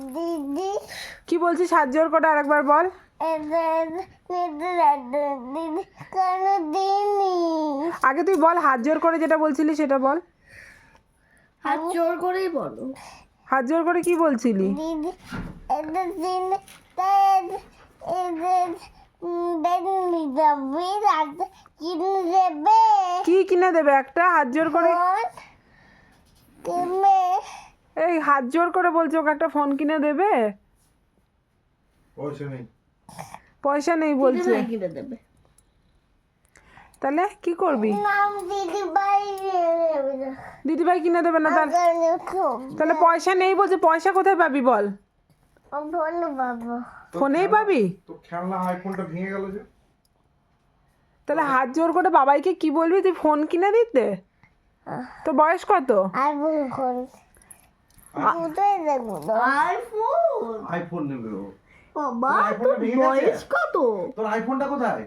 দিদি কি বলছিস হাত জোর করে আরেকবার বল। দিদি কেন দিনি আগে তুই বল হাত জোর করে যেটা বলছিলি সেটা বল। হাত জোর করেই বলো। হাত জোর করে কি বলছিলি? দিদি এটা দিন কিনে দেবে কি কিনে দেবে একটা? হাত জোর করে কিনে এই হাত জোর করে বলছে ওকে একটা ফোন কিনে দেবে। পয়সা নেই বলছে। কিনে দেবে। তাহলে কি করবি? নাম দিদি ভাই দিদিভাই কিনে দেবে না তাহলে পয়সা নেই বলছে। পয়সা কোথায় পাবি বল? বলো বাবা ফোনেই পাবি? তো খেলনা আইফোনটা ভেঙে গেল যে। তাহলে হাত জোর করে বাবাইকে কি বলবি তুই ফোন কিনে দিতে? তো বয়স কত? আর বল কোথায় দেখবো আইফোন। আইফোন নেবে ও। বাবা আইফোনটা তোর ভেঙে গেছে? বয়স কত? তোর আইফোনটা কোথায়?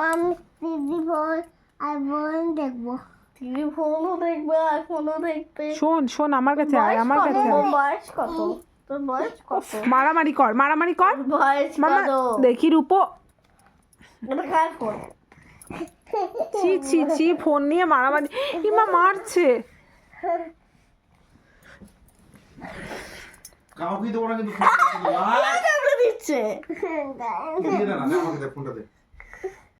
আমি দিদি বল আর বল দেখবো টিভি ফোনও দেখবে আইফোনও দেখবে। শোন শোন আমার কাছে আয়, বয়স আমার কত? কাছে তোর আয়। বয়স কত? তোর বয়স কত? মারামারি কর, মারামারি কর। বয়স মামা কত? দেখি রূপো। এটা কার ফোন? ছি ছি ছি ফোন নিয়ে মারামারি। ইমা মারছে। কাউকে দেবো না কিন্তু ফোনটা কামড়ে দিচ্ছে। দিয়ে দে না, দে আমাকে দে ফোনটা দে।